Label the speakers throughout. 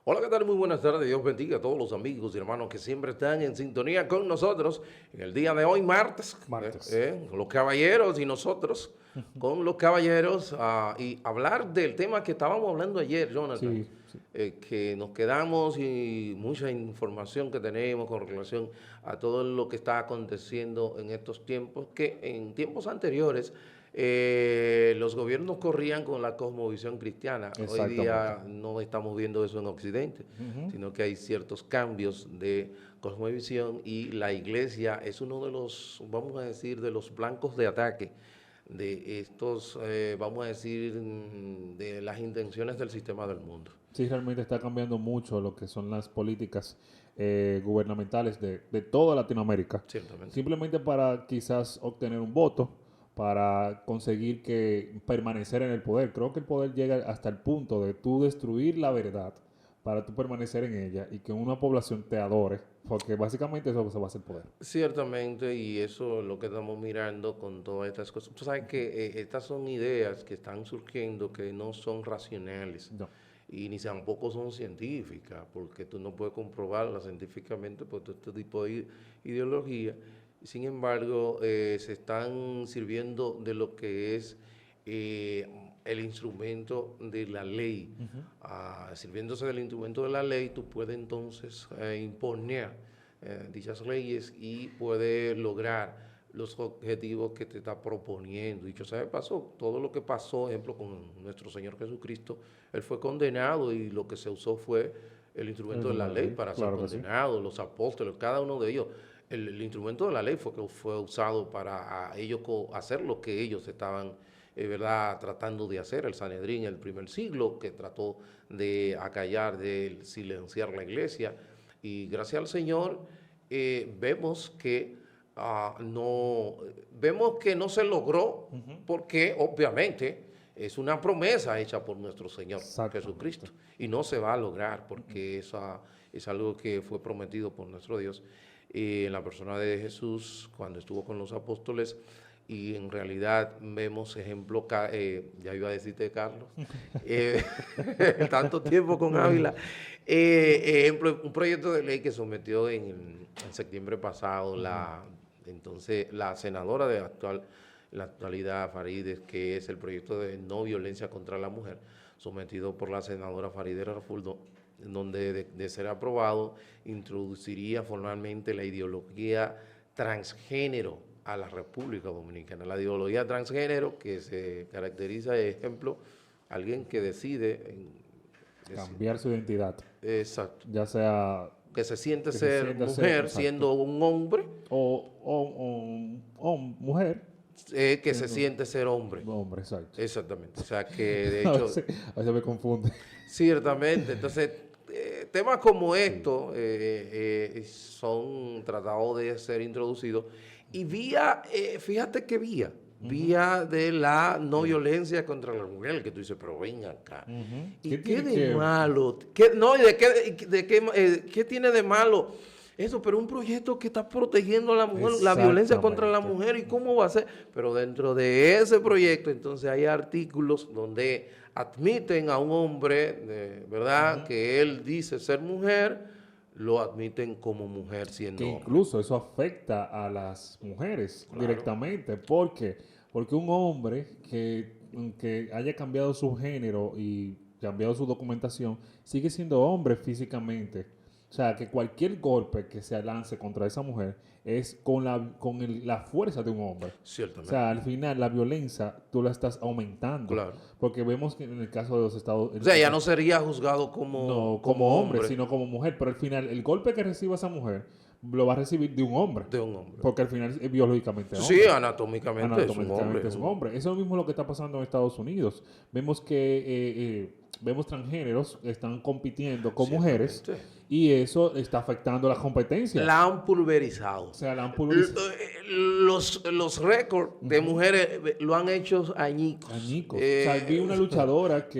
Speaker 1: Hola, ¿qué tal? Muy buenas tardes. Dios bendiga a todos los amigos y hermanos que siempre están en sintonía con nosotros en el día de hoy, martes,
Speaker 2: Martes.
Speaker 1: los caballeros y nosotros con los caballeros y hablar del tema que estábamos hablando ayer, Jonathan,
Speaker 2: Sí, sí.
Speaker 1: que nos quedamos y mucha información que tenemos con relación a todo lo que está aconteciendo en estos tiempos, que en tiempos anteriores los gobiernos corrían con la cosmovisión cristiana. Hoy
Speaker 2: Exactamente.
Speaker 1: día no estamos viendo eso en Occidente,
Speaker 2: Ujú.
Speaker 1: sino que hay ciertos cambios de cosmovisión y la iglesia es uno de los, vamos a decir, de los blancos de ataque de estos, vamos a decir, de las intenciones del sistema del mundo.
Speaker 2: Sí, realmente está cambiando mucho lo que son las políticas gubernamentales de toda Latinoamérica.
Speaker 1: Ciertamente.
Speaker 2: Simplemente para quizás obtener un voto, para conseguir que permanecer en el poder. Creo que el poder llega hasta el punto de tú destruir la verdad para tú permanecer en ella y que una población te adore, porque básicamente eso se va a hacer poder.
Speaker 1: Ciertamente, y eso es lo que estamos mirando con todas estas cosas. Tú sabes que estas son ideas que están surgiendo que no son racionales
Speaker 2: No.
Speaker 1: y ni tampoco son científicas, porque tú no puedes comprobarlas científicamente por todo este tipo de ideología. Sin embargo, se están sirviendo de lo que es el instrumento de la ley.
Speaker 2: Ujú.
Speaker 1: Sirviéndose del instrumento de la ley, tú puedes entonces imponer dichas leyes y puede lograr los objetivos que te está proponiendo. Dicho sea de paso, todo lo que pasó, ejemplo, con nuestro Señor Jesucristo, Él fue condenado y lo que se usó fue el instrumento de la ley para ser
Speaker 2: Claro que sí.
Speaker 1: condenado, los apóstoles, cada uno de ellos. El instrumento de la ley fue que fue usado para ellos hacer lo que ellos estaban ¿verdad? Tratando de hacer. El Sanedrín en el primer siglo, que trató de acallar, de silenciar la iglesia. Y gracias al Señor vemos que vemos que no se logró
Speaker 2: Ujú.
Speaker 1: porque obviamente es una promesa hecha por nuestro Señor
Speaker 2: Exactamente.
Speaker 1: Jesucristo y no se va a lograr porque eso es algo que fue prometido por nuestro Dios en la persona de Jesús cuando estuvo con los apóstoles y en realidad vemos ejemplo, ya iba a decirte Carlos, eh, tanto tiempo con Ávila, ejemplo, un proyecto de ley que sometió en septiembre pasado
Speaker 2: Ujú.
Speaker 1: entonces la senadora de la actualidad, Farideh, que es el proyecto de no violencia contra la mujer, sometido por la senadora Farideh Rafuldo, en donde de ser aprobado introduciría formalmente la ideología transgénero a la República Dominicana. La ideología transgénero que se caracteriza, de ejemplo, alguien que decide,
Speaker 2: Cambiar su identidad,
Speaker 1: exacto,
Speaker 2: ya sea
Speaker 1: que se siente
Speaker 2: que se
Speaker 1: ser
Speaker 2: sienta ser,
Speaker 1: mujer
Speaker 2: exacto,
Speaker 1: siendo un hombre,
Speaker 2: o mujer
Speaker 1: que se
Speaker 2: siendo
Speaker 1: siente ser hombre.
Speaker 2: hombre, exacto.
Speaker 1: Exactamente. O sea que de
Speaker 2: A
Speaker 1: hecho,
Speaker 2: veces, a veces me confunde.
Speaker 1: ciertamente, entonces temas como
Speaker 2: Sí.
Speaker 1: estos son tratados de ser introducidos y fíjate que
Speaker 2: Ujú,
Speaker 1: vía de la no
Speaker 2: sí.
Speaker 1: violencia contra la mujer, que tú dices, pero ven acá.
Speaker 2: Ujú.
Speaker 1: ¿Y
Speaker 2: ¿Qué
Speaker 1: qué
Speaker 2: tiene
Speaker 1: de
Speaker 2: que...?
Speaker 1: malo? ¿Qué, no, ¿y qué tiene de malo? Eso, pero un proyecto que está protegiendo a la mujer, la violencia contra la
Speaker 2: Exactamente.
Speaker 1: mujer, ¿y cómo va a ser? Pero dentro de ese proyecto, entonces hay artículos donde admiten a un hombre, ¿verdad?,
Speaker 2: Ujú.
Speaker 1: que él dice ser mujer, lo admiten como mujer
Speaker 2: Que
Speaker 1: siendo hombre.
Speaker 2: incluso eso afecta a las mujeres
Speaker 1: Claro,
Speaker 2: directamente. ¿Por qué? Porque un hombre que haya cambiado su género y cambiado su documentación, sigue siendo hombre físicamente. O sea, que cualquier golpe que se lance contra esa mujer es la fuerza de un hombre. O sea,
Speaker 1: ciertamente,
Speaker 2: al final la violencia tú la estás aumentando.
Speaker 1: claro.
Speaker 2: Porque vemos que en el caso de los Estados
Speaker 1: O sea, ya no
Speaker 2: Unidos,
Speaker 1: sería juzgado
Speaker 2: no
Speaker 1: como
Speaker 2: como hombre,
Speaker 1: hombre
Speaker 2: sino como mujer. Pero al final, el golpe que reciba esa mujer lo va a recibir de un hombre.
Speaker 1: de un hombre.
Speaker 2: Porque al final es biológicamente
Speaker 1: Sí,
Speaker 2: hombre.
Speaker 1: anatómicamente es un hombre.
Speaker 2: Anatómicamente es un hombre. Eso mismo es lo que está pasando en Estados Unidos. Vemos que vemos transgéneros que están compitiendo con mujeres
Speaker 1: Ciertamente.
Speaker 2: y eso está afectando la competencia.
Speaker 1: La han
Speaker 2: O
Speaker 1: pulverizado.
Speaker 2: sea, la han pulverizado.
Speaker 1: Los récords de mujeres lo han hecho añicos.
Speaker 2: Añicos. O sea, vi una luchadora o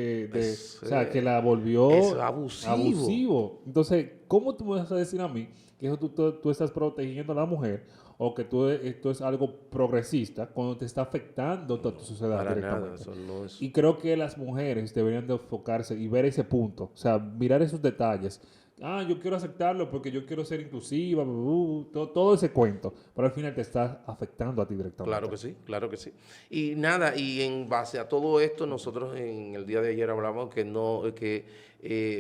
Speaker 2: sea, que la
Speaker 1: Es
Speaker 2: volvió
Speaker 1: abusivo.
Speaker 2: abusivo. Entonces, ¿cómo tú me vas a decir a mí que eso tú estás protegiendo a la mujer o que esto es algo progresista cuando te está afectando toda tu sociedad
Speaker 1: Para nada,
Speaker 2: directamente.
Speaker 1: eso no es...
Speaker 2: Y creo que las mujeres deberían de enfocarse y ver ese punto, o sea, mirar esos detalles. Ah, yo quiero aceptarlo porque yo quiero ser inclusiva, todo ese cuento, pero al final te está afectando a ti directamente.
Speaker 1: Claro que sí, claro que sí. Y nada, y en base a todo esto, nosotros en el día de ayer hablamos que no, que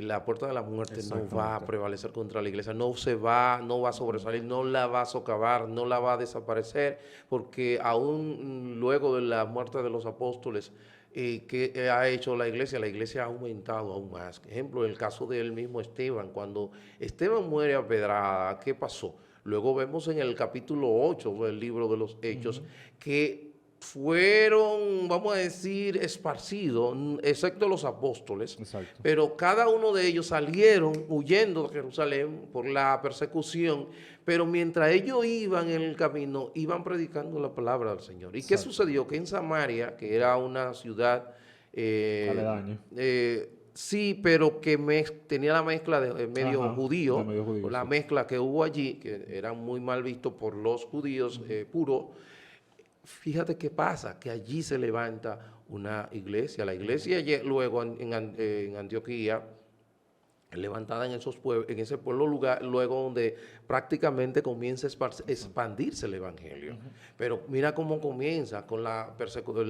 Speaker 1: la puerta de la muerte no va a
Speaker 2: Exactamente.
Speaker 1: prevalecer contra la iglesia, no va a sobresalir, no la va a socavar, no la va a desaparecer, porque aún luego de la muerte de los apóstoles, que ha hecho la iglesia ha aumentado aún más. Por ejemplo, el caso del mismo Esteban, cuando Esteban muere a pedrada, ¿qué pasó? Luego vemos en el capítulo 8 del libro de los Hechos que fueron, vamos a decir, esparcidos, excepto los apóstoles,
Speaker 2: Exacto.
Speaker 1: pero cada uno de ellos salieron huyendo de Jerusalén por la persecución, pero mientras ellos iban en el camino, iban predicando la palabra del Señor. ¿Y qué
Speaker 2: Exacto.
Speaker 1: sucedió? Que en Samaria, que era una ciudad
Speaker 2: Aledaño.
Speaker 1: sí, pero que tenía la mezcla de medio
Speaker 2: Ajá, de
Speaker 1: judío,
Speaker 2: medio judío,
Speaker 1: la
Speaker 2: sí.
Speaker 1: mezcla que hubo allí, que eran muy mal vistos por los judíos puros. Fíjate qué pasa, que allí se levanta una iglesia. La iglesia luego en Antioquía, levantada en esos pueblos, en ese pueblo lugar, luego donde prácticamente comienza a expandirse el evangelio. Pero mira cómo comienza con la persecución,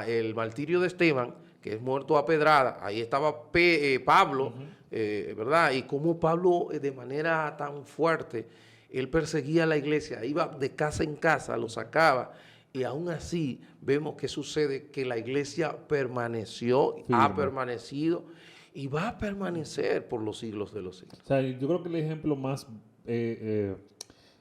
Speaker 1: el martirio de Esteban, que es muerto a pedrada. Ahí estaba Pablo, ¿verdad? Y cómo Pablo de manera tan fuerte, él perseguía a la iglesia, iba de casa en casa, lo sacaba. Y aún así vemos que sucede que la iglesia permaneció, ha
Speaker 2: Firme.
Speaker 1: permanecido y va a permanecer por los siglos de los siglos.
Speaker 2: O sea, yo creo que el ejemplo más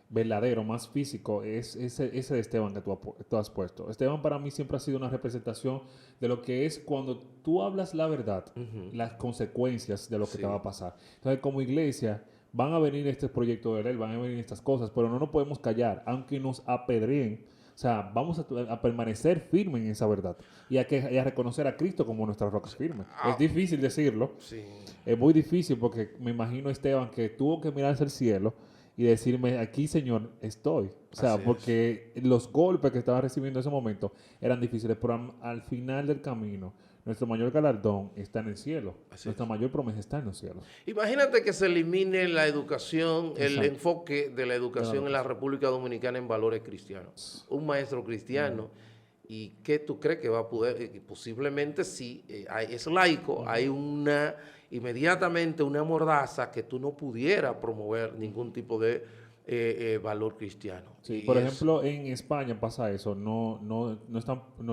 Speaker 2: verdadero, más físico, es ese de Esteban que tú has puesto. Esteban para mí siempre ha sido una representación de lo que es cuando tú hablas la verdad, las consecuencias de lo que te va
Speaker 1: Sí.
Speaker 2: a pasar. Entonces, como iglesia, van a venir estos proyectos de ley, van a venir estas cosas, pero no nos podemos callar, aunque nos apedreen. O sea, vamos a permanecer firmes en esa verdad y a reconocer a Cristo como nuestra roca firme. Es
Speaker 1: Ah,
Speaker 2: difícil decirlo,
Speaker 1: sí.
Speaker 2: es muy difícil porque me imagino a Esteban que tuvo que mirar hacia el cielo y decirme, aquí Señor, estoy. O sea,
Speaker 1: Así es.
Speaker 2: porque los golpes que estaba recibiendo en ese momento eran difíciles, pero al final del camino, nuestro mayor galardón está en el cielo.
Speaker 1: Así
Speaker 2: Nuestra
Speaker 1: es.
Speaker 2: mayor promesa está en los cielos.
Speaker 1: Imagínate que se elimine la educación, el
Speaker 2: Exacto.
Speaker 1: enfoque de la
Speaker 2: De la
Speaker 1: educación en la
Speaker 2: educación.
Speaker 1: República Dominicana en valores cristianos. Un maestro cristiano, ¿y qué tú crees que va a poder? Posiblemente sí, es laico, hay inmediatamente una mordaza que tú no pudieras promover ningún tipo de valor cristiano.
Speaker 2: Sí,
Speaker 1: Y
Speaker 2: por
Speaker 1: es
Speaker 2: ejemplo, en España pasa eso, no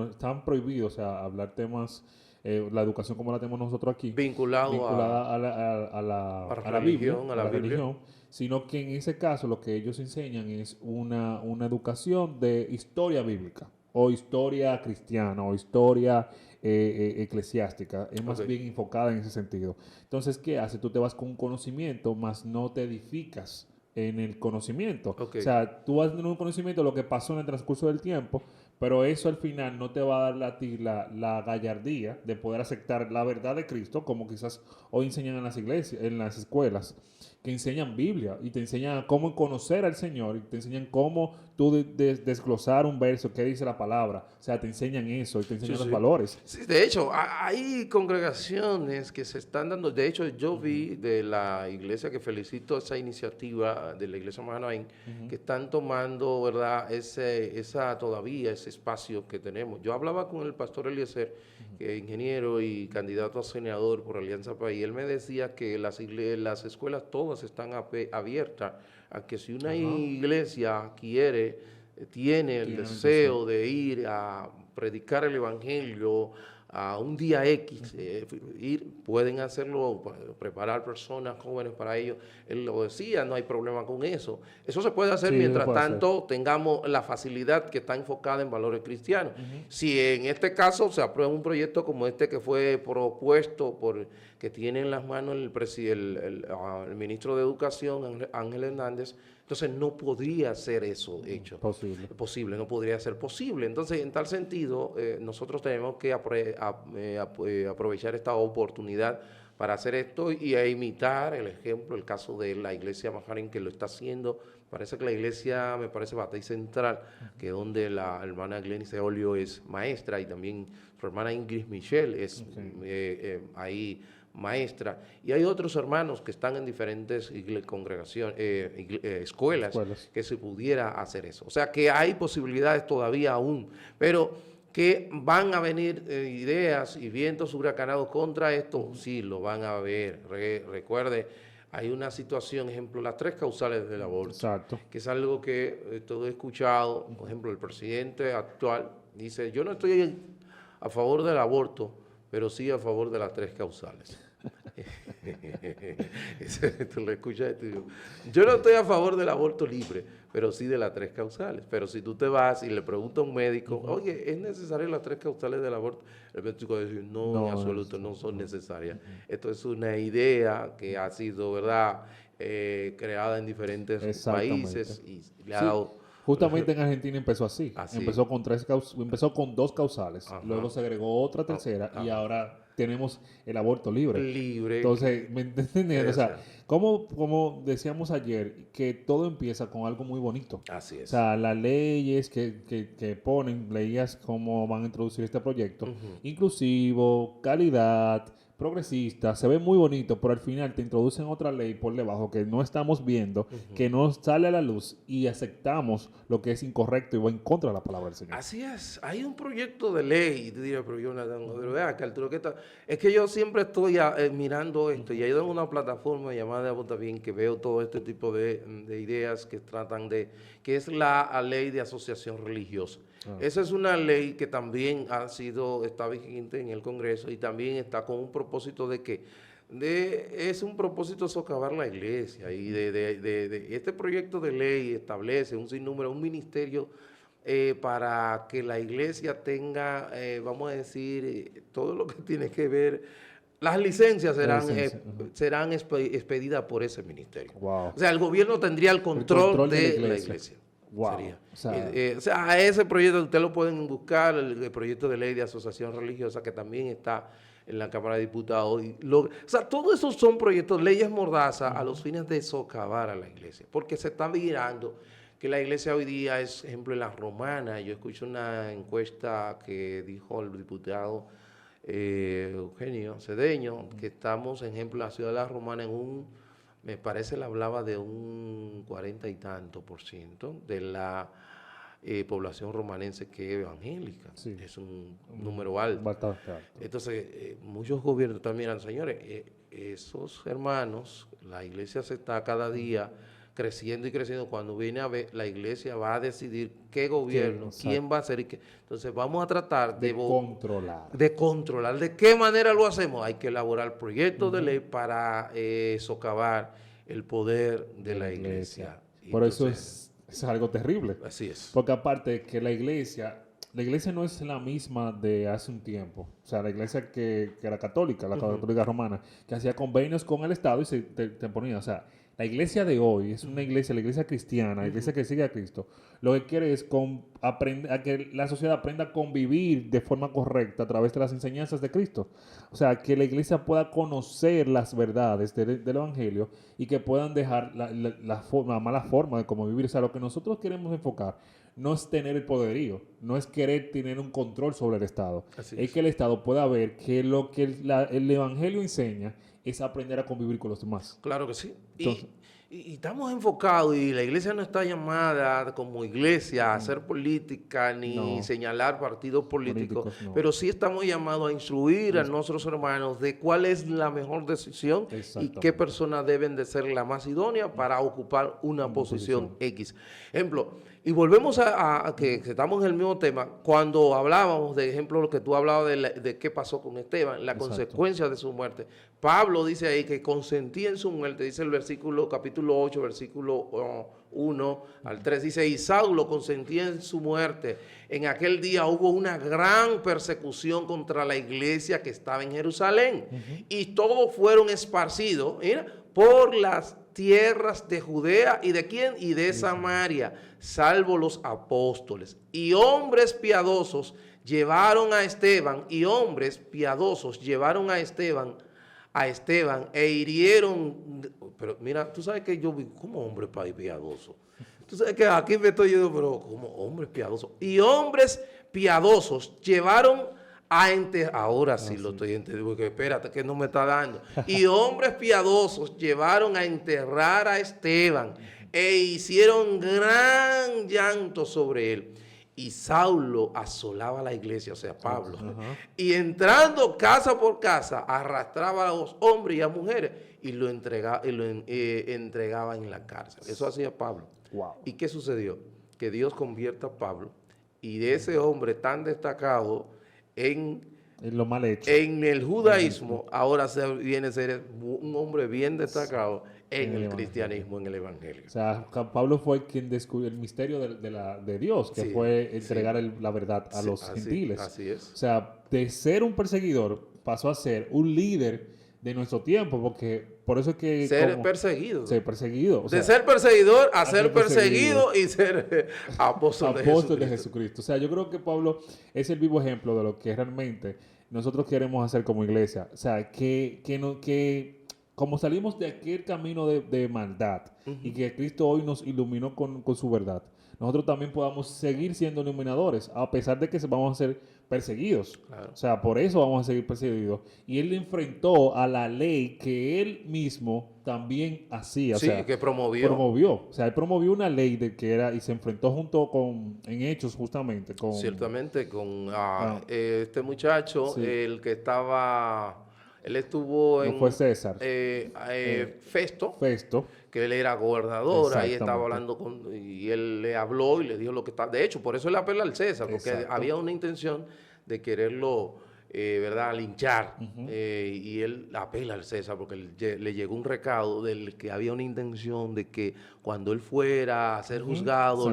Speaker 2: están prohibidos, o sea, hablar temas, la educación como la tenemos nosotros aquí,
Speaker 1: vinculado
Speaker 2: vinculada a la Biblia,
Speaker 1: a
Speaker 2: a
Speaker 1: la
Speaker 2: la
Speaker 1: Biblia.
Speaker 2: religión, sino que en ese caso lo que ellos enseñan es una educación de historia bíblica, o historia cristiana, o historia eclesiástica, es más
Speaker 1: Ok.
Speaker 2: bien enfocada en ese sentido. Entonces, ¿qué hace? Tú te vas con un conocimiento, más no te edificas en el conocimiento.
Speaker 1: Ok.
Speaker 2: O sea, tú vas a tener un conocimiento de lo que pasó en el transcurso del tiempo, pero eso al final no te va a dar a ti la gallardía de poder aceptar la verdad de Cristo, como quizás hoy enseñan en las iglesias, en las escuelas, que enseñan Biblia y te enseñan cómo conocer al Señor y te enseñan cómo tú desglosar un verso, qué dice la palabra. O sea, te enseñan eso y te
Speaker 1: Sí,
Speaker 2: enseñan los
Speaker 1: sí.
Speaker 2: valores.
Speaker 1: Sí, de hecho, hay congregaciones que se están dando, de hecho yo vi de la iglesia, que felicito esa iniciativa de la iglesia Mahanaim, que están tomando, ¿verdad?, todavía ese espacio que tenemos. Yo hablaba con el pastor Eliezer, que es ingeniero y candidato a senador por Alianza País, y él me decía que las escuelas todas están abiertas a que si una
Speaker 2: Ajá.
Speaker 1: iglesia tiene el
Speaker 2: Tiene la intención.
Speaker 1: deseo de ir a predicar el evangelio a un día X, pueden hacerlo, preparar personas jóvenes para ello. Él lo decía, no hay problema con eso. Eso se puede hacer
Speaker 2: Sí, se
Speaker 1: mientras
Speaker 2: puede hacer.
Speaker 1: tanto tengamos la facilidad que está enfocada en valores cristianos. Si en este caso se aprueba un proyecto como este que fue propuesto que tiene en las manos el ministro de Educación, Ángel Hernández, Entonces no podría ser eso hecho. Posible, no podría ser posible. Entonces, en tal sentido, nosotros tenemos que aprovechar esta oportunidad para hacer esto y a imitar el ejemplo, el caso de la iglesia Maharín, que lo está haciendo. Parece que la iglesia, me parece, Batey Central, que es donde la hermana Glenis Eolio es maestra, y también su hermana Ingrid Michelle es ahí maestra, y hay otros hermanos que están en diferentes congregaciones, escuelas, que se pudiera hacer eso. O sea que hay posibilidades todavía aún, pero que van a venir ideas y vientos huracanados contra esto, sí, lo van a ver. Recuerde, hay una situación, ejemplo, las 3 causales del aborto, exacto, que es algo que todo he escuchado. Por ejemplo, el presidente actual dice, yo no estoy a favor del aborto, pero sí a favor de las 3 causales. Tú lo escuchas, yo no estoy a favor del aborto libre, pero sí de las 3 causales. Pero si tú te vas y le preguntas a un médico, oye, ¿es necesario las 3 causales del aborto? El médico va a decir, no, en absoluto, no son necesarias. Esto es una idea que ha sido, ¿verdad?, creada en diferentes países y le ha dado...
Speaker 2: Justamente en Argentina empezó así. Empezó con 2 causales, luego se agregó otra tercera y ahora tenemos el aborto libre. Entonces, ¿me entiendes? O sea, como decíamos ayer, que todo empieza con algo muy bonito.
Speaker 1: Así es.
Speaker 2: O sea, las leyes que ponen, leías cómo van a introducir este proyecto, inclusivo, calidad, progresista, se ve muy bonito, pero al final te introducen otra ley por debajo que no estamos viendo, que no sale a la luz y aceptamos lo que es incorrecto y va en contra de la palabra del Señor.
Speaker 1: Así es, hay un proyecto de ley, y te dirás, pero Jonathan, pero vea, Arturo, ¿qué tal? Es que yo siempre estoy mirando esto, y he ido en una plataforma llamada Vota Bien, que veo todo este tipo de ideas que tratan de, que es la ley de asociación religiosa. Esa es una ley que también está vigente en el Congreso y también está con un propósito de que es un propósito socavar la iglesia, y este proyecto de ley establece un sinnúmero, un ministerio para que la iglesia tenga, vamos a decir, todo lo que tiene que ver. Las licencias serán expedidas por ese ministerio. Wow. O sea, el gobierno tendría el control de la iglesia.
Speaker 2: Wow.
Speaker 1: O sea, a ese proyecto ustedes lo pueden buscar, el proyecto de ley de asociación religiosa, que también está en la Cámara de Diputados. O sea, todos esos son proyectos, leyes mordazas a los fines de socavar a la iglesia, porque se está mirando que la iglesia hoy día es, ejemplo, en la romana. Yo escuché una encuesta que dijo el diputado Eugenio Cedeño, que estamos, ejemplo, en la ciudad de la romana me parece le hablaba de un 40 y tanto % de la población romanense que es evangélica. Sí. Es un número alto.
Speaker 2: Bastante alto.
Speaker 1: Entonces, muchos gobiernos también miran, señores, esos hermanos, la iglesia se está cada día creciendo y creciendo. Cuando viene a ver, la iglesia va a decidir qué gobierno, quién va a ser y qué. Entonces vamos a tratar de controlar. De controlar. ¿De qué manera lo hacemos? Hay que elaborar proyectos de ley para socavar el poder de la iglesia.
Speaker 2: Por entonces, eso es algo terrible.
Speaker 1: Así es.
Speaker 2: Porque aparte que la iglesia no es la misma de hace un tiempo. O sea, la iglesia que era católica, la católica romana, que hacía convenios con el Estado y te ponía, o sea, la iglesia de hoy es una iglesia, la iglesia cristiana, la iglesia que sigue a Cristo. Lo que quiere es a que la sociedad aprenda a convivir de forma correcta a través de las enseñanzas de Cristo. O sea, que la iglesia pueda conocer las verdades del Evangelio y que puedan dejar la mala forma de cómo vivir. O sea, lo que nosotros queremos enfocar no es tener el poderío, no es querer tener un control sobre el Estado. Es que el Estado pueda ver que lo que el Evangelio enseña es aprender a convivir con los demás.
Speaker 1: Claro que sí. Entonces, y estamos enfocados, y la iglesia no está llamada como iglesia a hacer política ni señalar partidos políticos, pero sí estamos llamados a instruir a nuestros hermanos de cuál es la mejor decisión y qué personas deben de ser la más idónea para ocupar una posición X. Ejemplo, y volvemos a que estamos en el mismo tema, cuando hablábamos, de ejemplo, lo que tú hablabas de qué pasó con Esteban, la consecuencia de su muerte. Pablo dice ahí que consentía en su muerte, dice el capítulo capítulo 8, versículo 1 al 3, dice, y Saulo consentía en su muerte. En aquel día hubo una gran persecución contra la iglesia que estaba en Jerusalén. Y todos fueron esparcidos, mira, por las tierras de Judea y de quién, y de Samaria, salvo los apóstoles. Y hombres piadosos llevaron a Esteban, e hirieron. Pero mira, tú sabes que yo vi como hombre piadoso. Tú sabes que aquí me estoy yendo, pero como hombres piadosos. Y hombres piadosos llevaron a enterrar. Ahora sí lo estoy entendiendo, porque espérate que no me está dando. Y hombres piadosos llevaron a enterrar a Esteban e hicieron gran llanto sobre él. Y Saulo asolaba la iglesia, o sea, Pablo. Y entrando casa por casa, arrastraba a los hombres y a mujeres y lo entregaba en la cárcel. Eso hacía Pablo.
Speaker 2: Wow.
Speaker 1: ¿Y qué sucedió? Que Dios convierta a Pablo y de ese hombre tan destacado en
Speaker 2: lo mal hecho.
Speaker 1: En el judaísmo, ahora viene a ser un hombre bien destacado en el cristianismo, en el evangelio.
Speaker 2: O sea, Pablo fue quien descubrió el misterio de Dios, que fue entregar la verdad a los gentiles.
Speaker 1: Así es.
Speaker 2: O sea, de ser un perseguidor, pasó a ser un líder de nuestro tiempo, porque por eso es que...
Speaker 1: Ser perseguido.
Speaker 2: Ser perseguido. O sea,
Speaker 1: de ser perseguidor a ser perseguido y ser apóstol
Speaker 2: de Jesucristo. O sea, yo creo que Pablo es el vivo ejemplo de lo que realmente nosotros queremos hacer como iglesia. O sea, que como salimos de aquel camino de maldad y que Cristo hoy nos iluminó con su verdad, nosotros también podamos seguir siendo iluminadores, a pesar de que vamos a ser perseguidos. Claro. O sea, por eso vamos a seguir perseguidos. Y él enfrentó a la ley que él mismo también hacía.
Speaker 1: Sí,
Speaker 2: o sea,
Speaker 1: que promovió.
Speaker 2: O sea, él promovió una ley de que era, y se enfrentó junto en Hechos justamente.
Speaker 1: Ciertamente, con este muchacho, el que estaba... Él estuvo en...
Speaker 2: No fue César.
Speaker 1: Festo.
Speaker 2: Festo.
Speaker 1: Que él era gobernador, ahí estaba hablando y él le habló y le dijo lo que está. De hecho, por eso él apela al César, porque había una intención de quererlo, ¿verdad?, linchar. Y él apela al César porque le llegó un recado del que había una intención de que cuando él fuera a ser juzgado,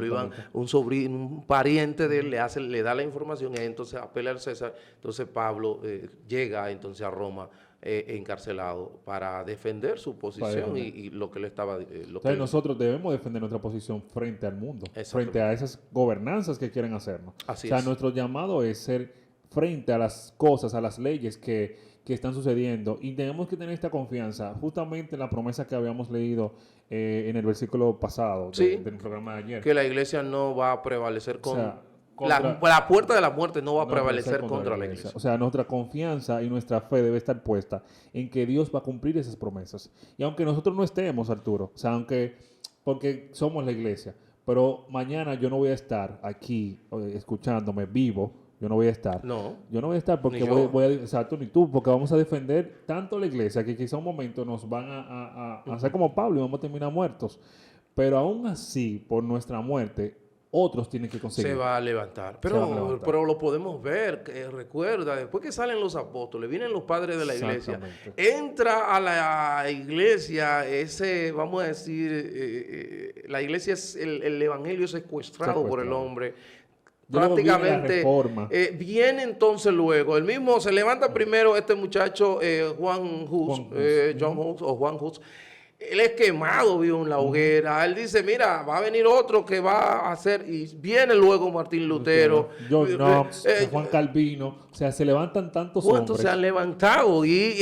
Speaker 1: un sobrino, un pariente de él le da la información y entonces apela al César. Entonces Pablo llega entonces a Roma encarcelado para defender su posición y lo que él estaba...
Speaker 2: Entonces nosotros debemos defender nuestra posición frente al mundo, frente a esas gobernanzas que quieren hacernos.
Speaker 1: Así
Speaker 2: es. Nuestro llamado es ser frente a las cosas, a las leyes que están sucediendo, y tenemos que tener esta confianza, justamente en la promesa que habíamos leído en el versículo pasado del programa de ayer.
Speaker 1: Que la iglesia no va a prevalecer la puerta de la muerte no va a prevalecer contra la iglesia.
Speaker 2: O sea, nuestra confianza y nuestra fe debe estar puesta en que Dios va a cumplir esas promesas. Y aunque nosotros no estemos, Arturo, o sea, porque somos la iglesia, pero mañana yo no voy a estar aquí escuchándome vivo. Yo no voy a estar.
Speaker 1: No.
Speaker 2: Yo no voy a estar porque exacto, ni tú, porque vamos a defender tanto la iglesia que quizá un momento nos van a hacer como Pablo y vamos a terminar muertos. Pero aún así, por nuestra muerte, otros tienen que conseguir.
Speaker 1: Se va a levantar. Pero lo podemos ver. Recuerda, después que salen los apóstoles, vienen los padres de la iglesia. Entra a la iglesia vamos a decir, la iglesia es el evangelio secuestrado por el hombre. Prácticamente viene entonces luego el mismo se levanta primero este muchacho Juan Hus. Él es quemado, vio en la hoguera. Él dice, mira, va a venir otro que va a hacer, y viene luego Martín Lutero,
Speaker 2: John Knox, Juan Calvino. O sea, se levantan tantos hombres.
Speaker 1: ¿Cuántos se han levantado? ¿Y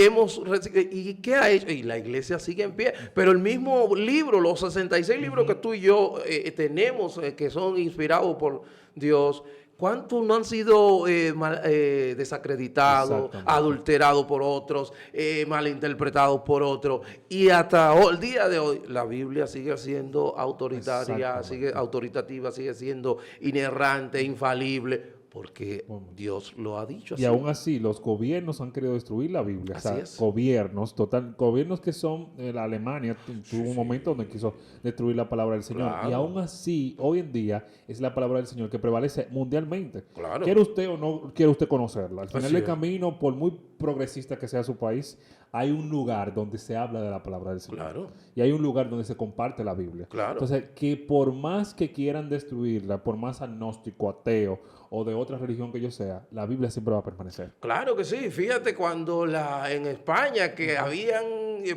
Speaker 1: qué ha hecho? Y la iglesia sigue en pie. Pero el mismo libro, los 66 libros que tú y yo tenemos, que son inspirados por Dios, ¿cuántos no han sido desacreditados, adulterados por otros, malinterpretados por otros? Y hasta el día de hoy, la Biblia sigue siendo autoritaria, sigue autoritativa, sigue siendo inerrante, infalible. porque
Speaker 2: Bueno.
Speaker 1: Dios lo ha dicho
Speaker 2: Y
Speaker 1: así.
Speaker 2: aún así, los gobiernos han querido destruir la Biblia.
Speaker 1: Así
Speaker 2: O sea,
Speaker 1: es.
Speaker 2: gobiernos que son, la Alemania tuvo un momento donde quiso destruir la palabra del Señor. Y
Speaker 1: Claro.
Speaker 2: aún así, hoy en día, es la palabra del Señor que prevalece mundialmente.
Speaker 1: Claro.
Speaker 2: ¿Quiere usted o no quiere usted conocerla? Al final
Speaker 1: Así
Speaker 2: del
Speaker 1: es.
Speaker 2: camino, por muy progresista que sea su país, hay un lugar donde se habla de la palabra del Señor.
Speaker 1: Claro.
Speaker 2: Y hay un lugar donde se comparte la Biblia.
Speaker 1: Claro.
Speaker 2: Entonces, que por más que quieran destruirla, por más agnóstico, ateo o de otra religión que yo sea, la Biblia siempre va a permanecer.
Speaker 1: Claro que sí, fíjate cuando en España que habían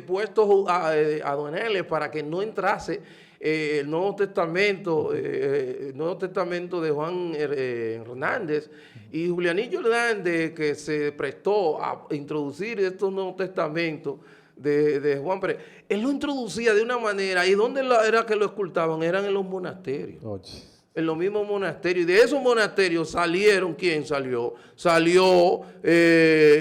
Speaker 1: puesto aduaneles para que no entrase el Nuevo Testamento de Juan Hernández y Julianillo Hernández, que se prestó a introducir estos Nuevos Testamentos de Juan Pérez. Él lo introducía de una manera, ¿y dónde era que lo ocultaban? Eran en los monasterios.
Speaker 2: Oye.
Speaker 1: En los mismos monasterios. Y de esos monasterios salieron, ¿quién salió? Salió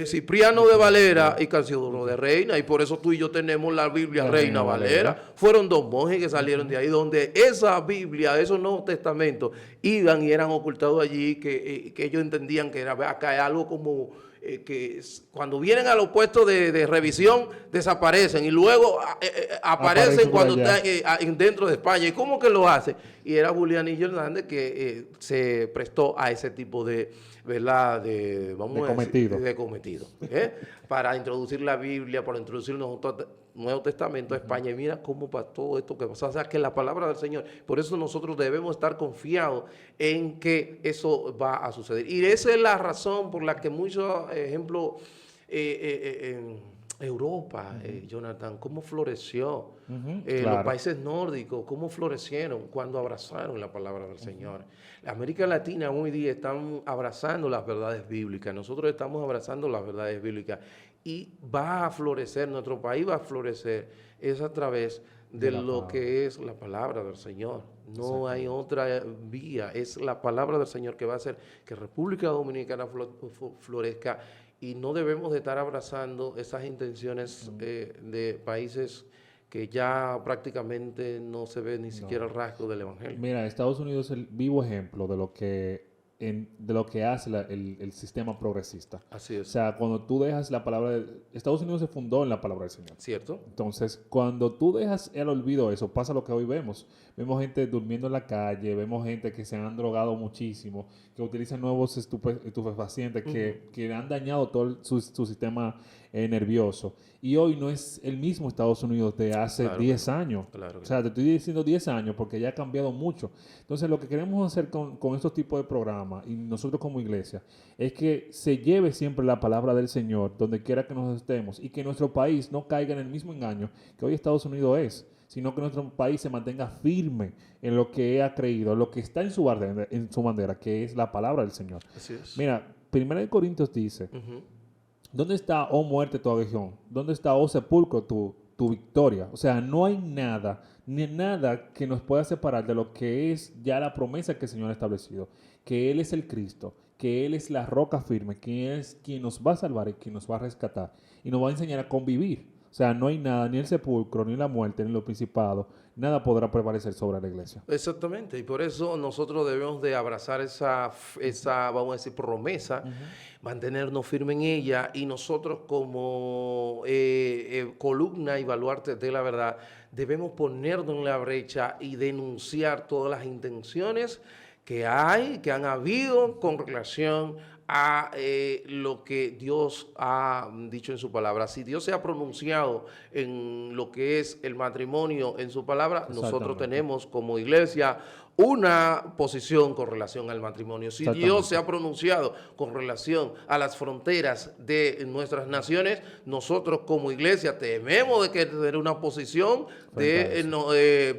Speaker 1: Cipriano de Valera y Casiodoro de Reina. Y por eso tú y yo tenemos la Biblia
Speaker 2: La
Speaker 1: Reina
Speaker 2: Reina
Speaker 1: Valera.
Speaker 2: Valera.
Speaker 1: Fueron dos monjes que salieron de ahí, donde esa Biblia, esos Nuevos Testamentos, iban y eran ocultados allí, que ellos entendían que era acá es algo como... cuando vienen a los puestos de revisión desaparecen y luego aparecen
Speaker 2: por
Speaker 1: cuando
Speaker 2: allá.
Speaker 1: están dentro de España. ¿Y cómo que lo hace? Y era Julianillo Hernández que se prestó a ese tipo de, ¿verdad? Vamos a decir,
Speaker 2: cometido.
Speaker 1: de cometido, para introducir la Biblia, para introducir el Nuevo Testamento a España. Y mira cómo pasó esto que pasó. O sea, que la palabra del Señor, por eso nosotros debemos estar confiados en que eso va a suceder. Y esa es la razón por la que muchos ejemplos en Europa, Jonathan, cómo floreció. Los
Speaker 2: Claro.
Speaker 1: países nórdicos, cómo florecieron cuando abrazaron la palabra del Señor. La América Latina hoy día están abrazando las verdades bíblicas. Nosotros estamos abrazando las verdades bíblicas. Y va a florecer, nuestro país va a florecer, es a través de lo que es la palabra del Señor. No hay otra vía, es la palabra del Señor que va a hacer que República Dominicana florezca, y no debemos de estar abrazando esas intenciones de países que ya prácticamente no se ve ni siquiera el rasgo del Evangelio.
Speaker 2: Mira, Estados Unidos es el vivo ejemplo de lo que hace el sistema progresista.
Speaker 1: Así
Speaker 2: O
Speaker 1: es.
Speaker 2: sea, cuando tú dejas la palabra... Estados Unidos se fundó en la palabra del Señor.
Speaker 1: ¿Cierto?
Speaker 2: Entonces, cuando tú dejas el olvido eso, pasa lo que hoy vemos. Vemos gente durmiendo en la calle, vemos gente que se han drogado muchísimo, que utilizan nuevos estupefacientes, que han dañado todo su sistema nervioso. Y hoy no es el mismo Estados Unidos de hace
Speaker 1: Claro
Speaker 2: 10 años.
Speaker 1: Claro que
Speaker 2: O sea, te estoy diciendo 10 años porque ya ha cambiado mucho. Entonces, lo que queremos hacer con estos tipos de programas, y nosotros como iglesia, es que se lleve siempre la palabra del Señor donde quiera que nos estemos, y que nuestro país no caiga en el mismo engaño que hoy Estados Unidos es, sino que nuestro país se mantenga firme en lo que ha creído, en lo que está en su bandera, que es la palabra del Señor.
Speaker 1: Así es.
Speaker 2: Mira, 1 Corintios dice, ¿dónde está, oh muerte, tu aguijón? ¿Dónde está, oh sepulcro, tu victoria? O sea, no hay nada, ni nada que nos pueda separar de lo que es ya la promesa que el Señor ha establecido, que Él es el Cristo, que Él es la roca firme, que es quien nos va a salvar y quien nos va a rescatar y nos va a enseñar a convivir. O sea, no hay nada, ni el sepulcro, ni la muerte, ni lo principado, nada podrá prevalecer sobre la iglesia.
Speaker 1: Exactamente, y por eso nosotros debemos de abrazar esa vamos a decir, promesa, mantenernos firmes en ella, y nosotros como columna y baluarte de la verdad, debemos ponernos en la brecha y denunciar todas las intenciones que han habido con relación a lo que Dios ha dicho en su palabra. Si Dios se ha pronunciado en lo que es el matrimonio en su palabra, nosotros tenemos como iglesia una posición con relación al matrimonio. Si Dios se ha pronunciado con relación a las fronteras de nuestras naciones, nosotros como iglesia debemos de tener una posición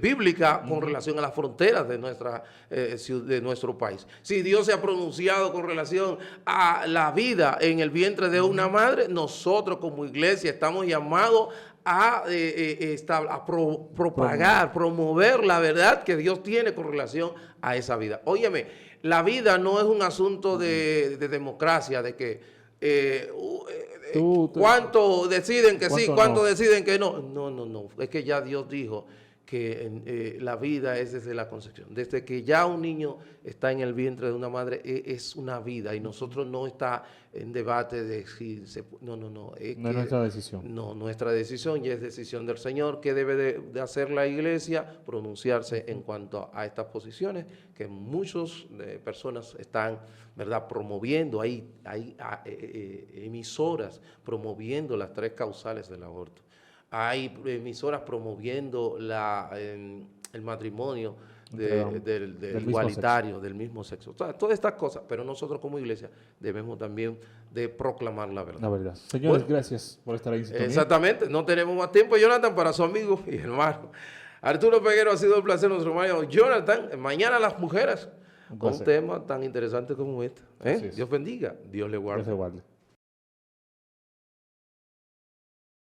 Speaker 1: bíblica con relación a las fronteras de nuestro país. Si Dios se ha pronunciado con relación a la vida en el vientre de una madre, nosotros como iglesia estamos llamados a propagar, promover la verdad que Dios tiene con relación a esa vida. Óyeme, la vida no es un asunto de democracia, de que ¿cuánto deciden que sí, cuánto deciden que no? No. Es que ya Dios dijo que la vida es desde la concepción. Desde que ya un niño está en el vientre de una madre, es una vida y nosotros no está en debate de si se... No.
Speaker 2: No es nuestra decisión.
Speaker 1: No, nuestra decisión ya es decisión del Señor. ¿Qué debe de hacer la iglesia? Pronunciarse en cuanto a estas posiciones que muchas personas están, ¿verdad?, promoviendo. Hay emisoras promoviendo las 3 causales del aborto. Hay emisoras promoviendo el matrimonio del igualitario, del mismo sexo. O sea, todas estas cosas, pero nosotros como iglesia debemos también de proclamar la verdad.
Speaker 2: La verdad. Señores, bueno, gracias por estar ahí en sintonía.
Speaker 1: Exactamente, no tenemos más tiempo, Jonathan, para su amigo y hermano Arturo Peguero. Ha sido un placer, nuestro hermano Jonathan. Mañana las mujeres, con un tema tan interesante como este. Dios bendiga, Dios le guarde.
Speaker 2: Dios le guarde.